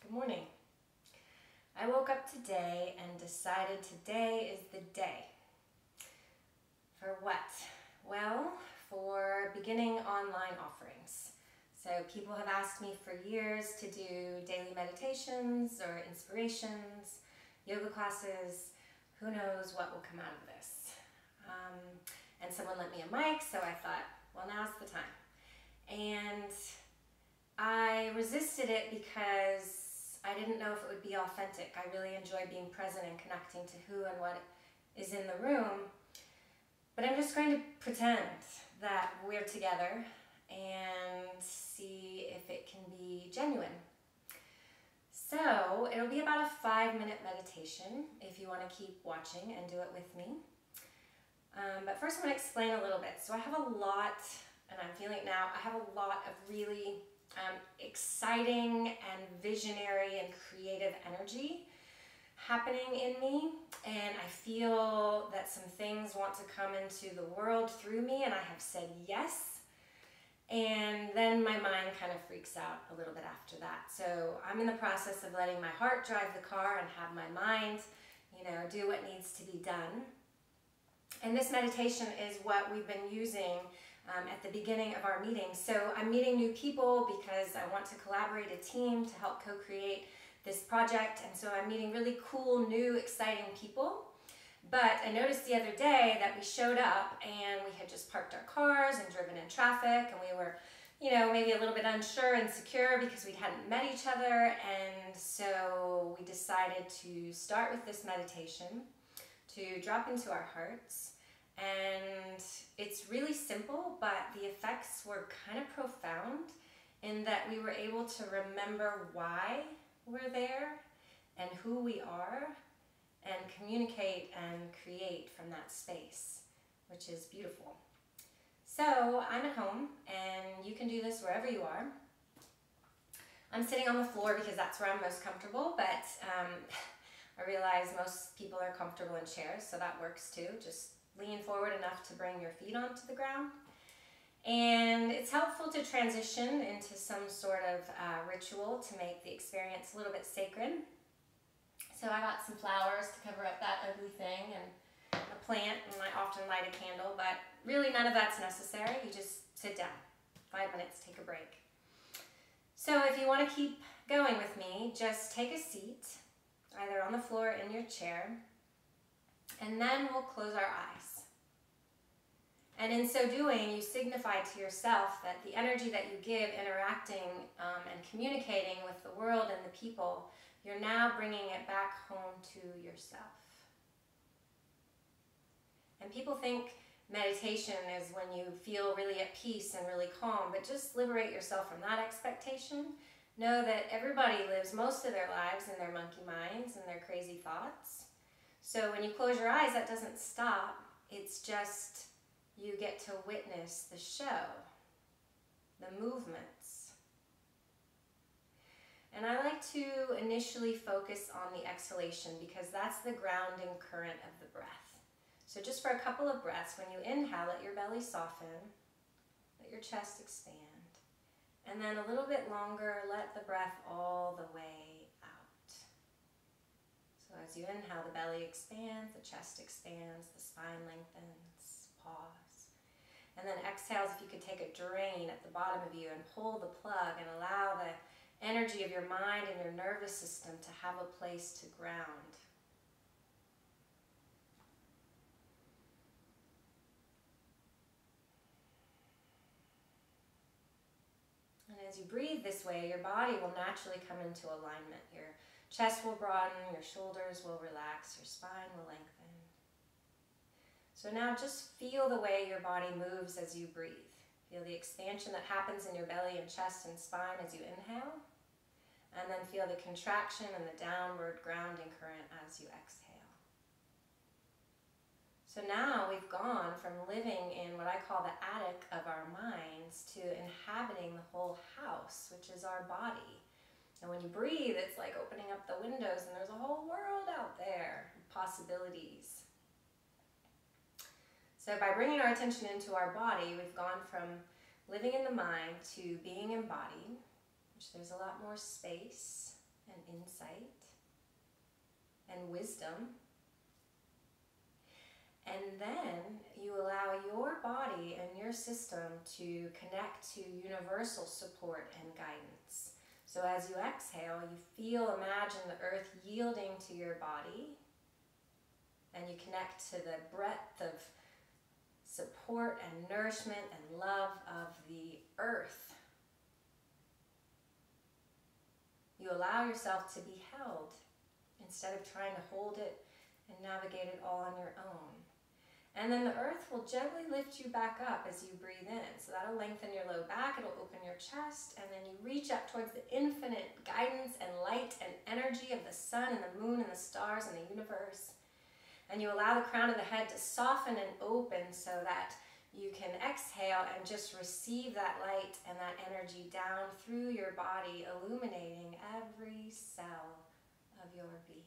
Good morning. I woke up today and decided today is the day. For what? Well, for beginning online offerings. So people have asked me for years to do daily meditations or inspirations, yoga classes. Who knows what will come out of this? And someone lent me a mic, so I thought, well, now's the time. And I resisted it because I didn't know if it would be authentic. I really enjoy being present and connecting to who and what is in the room. But I'm just going to pretend that we're together and see if it can be genuine. So it'll be about a 5-minute meditation if you want to keep watching and do it with me. But first I'm going to explain a little bit. So I have a lot, and I'm feeling it now, I have a lot of really exciting and visionary and creative energy happening in me, and I feel that some things want to come into the world through me, and I have said yes, and then my mind kind of freaks out a little bit after that. So I'm in the process of letting my heart drive the car and have my mind, do what needs to be done. And this meditation is what we've been using at the beginning of our meeting. So I'm meeting new people because I want to collaborate a team to help co-create this project. And so I'm meeting really cool, new, exciting people. But I noticed the other day that we showed up and we had just parked our cars and driven in traffic, and we were, maybe a little bit unsure and insecure because we hadn't met each other. And so we decided to start with this meditation to drop into our hearts. And it's really simple, but the effects were kind of profound in that we were able to remember why we're there and who we are, and communicate and create from that space, which is beautiful. So I'm at home, and you can do this wherever you are. I'm sitting on the floor because that's where I'm most comfortable, but I realize most people are comfortable in chairs, so that works too. Just lean forward enough to bring your feet onto the ground. And it's helpful to transition into some sort of ritual to make the experience a little bit sacred. So I got some flowers to cover up that ugly thing, and a plant, and I often light a candle, but really none of that's necessary. You just sit down, 5 minutes, take a break. So if you want to keep going with me, just take a seat, either on the floor or in your chair, and then we'll close our eyes. And in so doing, you signify to yourself that the energy that you give interacting and communicating with the world and the people, you're now bringing it back home to yourself. And people think meditation is when you feel really at peace and really calm, but just liberate yourself from that expectation. Know that everybody lives most of their lives in their monkey minds and their crazy thoughts. So when you close your eyes, that doesn't stop. It's just you get to witness the show, the movements. And I like to initially focus on the exhalation because that's the grounding current of the breath. So just for a couple of breaths, when you inhale, let your belly soften, let your chest expand. And then a little bit longer, let the breath all the way out. So as you inhale, the belly expands, the chest expands, the spine lengthens, pause. And then exhales, if you could take a drain at the bottom of you and pull the plug and allow the energy of your mind and your nervous system to have a place to ground. And as you breathe this way, your body will naturally come into alignment. Your chest will broaden, your shoulders will relax, your spine will lengthen. So now just feel the way your body moves as you breathe. Feel the expansion that happens in your belly and chest and spine as you inhale. And then feel the contraction and the downward grounding current as you exhale. So now we've gone from living in what I call the attic of our minds to inhabiting the whole house, which is our body. And when you breathe, it's like opening up the windows and there's a whole world out there, possibilities. So by bringing our attention into our body, we've gone from living in the mind to being embodied, which there's a lot more space and insight and wisdom. And then you allow your body and your system to connect to universal support and guidance. So as you exhale, you imagine the earth yielding to your body, and you connect to the breadth of support and nourishment and love of the earth. You allow yourself to be held instead of trying to hold it and navigate it all on your own. And then the earth will gently lift you back up as you breathe in. So that'll lengthen your low back, it'll open your chest, and then you reach up towards the infinite guidance and light and energy of the sun and the moon and the stars and the universe. And you allow the crown of the head to soften and open so that you can exhale and just receive that light and that energy down through your body, illuminating every cell of your being.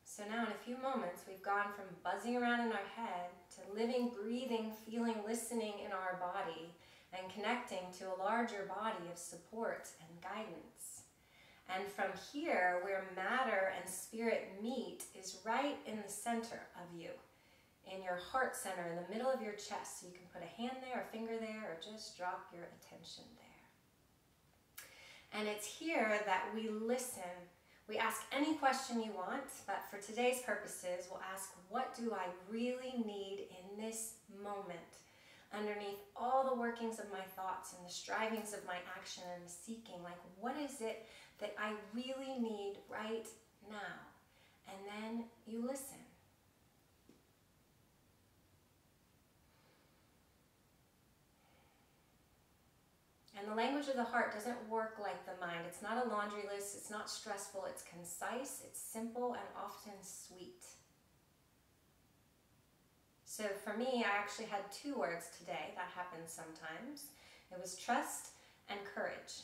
So now in a few moments, we've gone from buzzing around in our head to living, breathing, feeling, listening in our body and connecting to a larger body of support and guidance. And from here, where matter and spirit meet is right in the center of you, in your heart center, in the middle of your chest. So you can put a hand there, a finger there, or just drop your attention there. And it's here that we listen. We ask any question you want, but for today's purposes, we'll ask, what do I really need in this moment? Underneath all the workings of my thoughts and the strivings of my action and the seeking, like what is it that I really need right now? And then you listen. And the language of the heart doesn't work like the mind. It's not a laundry list, it's not stressful, it's concise, it's simple, and often sweet. So for me, I actually had 2 words today. That happens sometimes. It was trust and courage.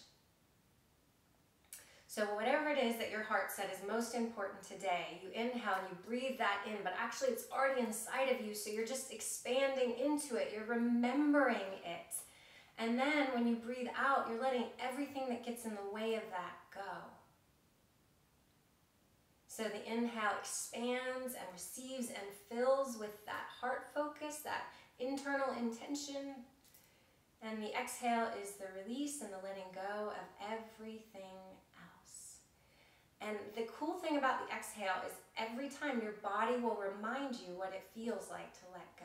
So whatever it is that your heart said is most important today, you inhale and you breathe that in, but actually it's already inside of you, so you're just expanding into it. You're remembering it. And then when you breathe out, you're letting everything that gets in the way of that go. So the inhale expands and receives and fills with that heart focus, that internal intention. And the exhale is the release and the letting go of everything else. And the cool thing about the exhale is every time your body will remind you what it feels like to let go.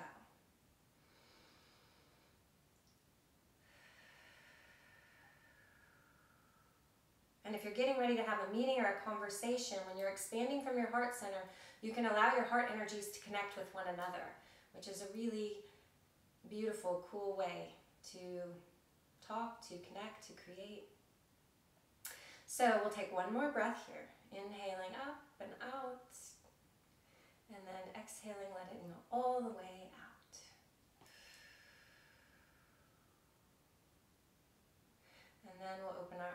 And if you're getting ready to have a meeting or a conversation, when you're expanding from your heart center, you can allow your heart energies to connect with one another, which is a really beautiful, cool way to talk, to connect, to create. So we'll take one more breath here, inhaling up and out, and then exhaling, letting it go all the way out. And then we'll open our eyes.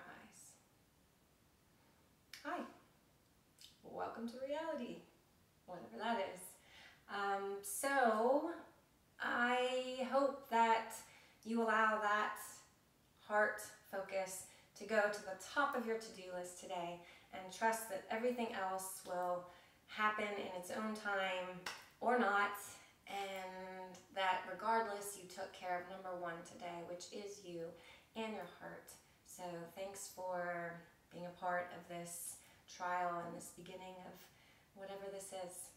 Hi, welcome to reality, whatever that is. So I hope that you allow that heart focus to go to the top of your to-do list today and trust that everything else will happen in its own time or not, and that regardless you took care of number 1 today, which is you and your heart. So thanks for being a part of this trial and this beginning of whatever this is.